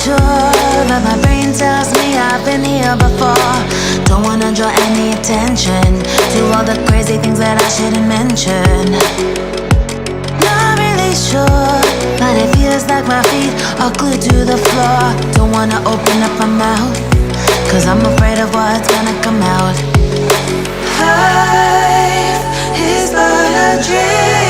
sure, but my brain tells me I've been here before. Don't wanna draw any attention to all the crazy things that I shouldn't mention. Not really sure, but it feels like my feet are glued to the floor. Don't wanna open up my mouth, cause I'm afraid of what's gonna come out. Life is but a dream.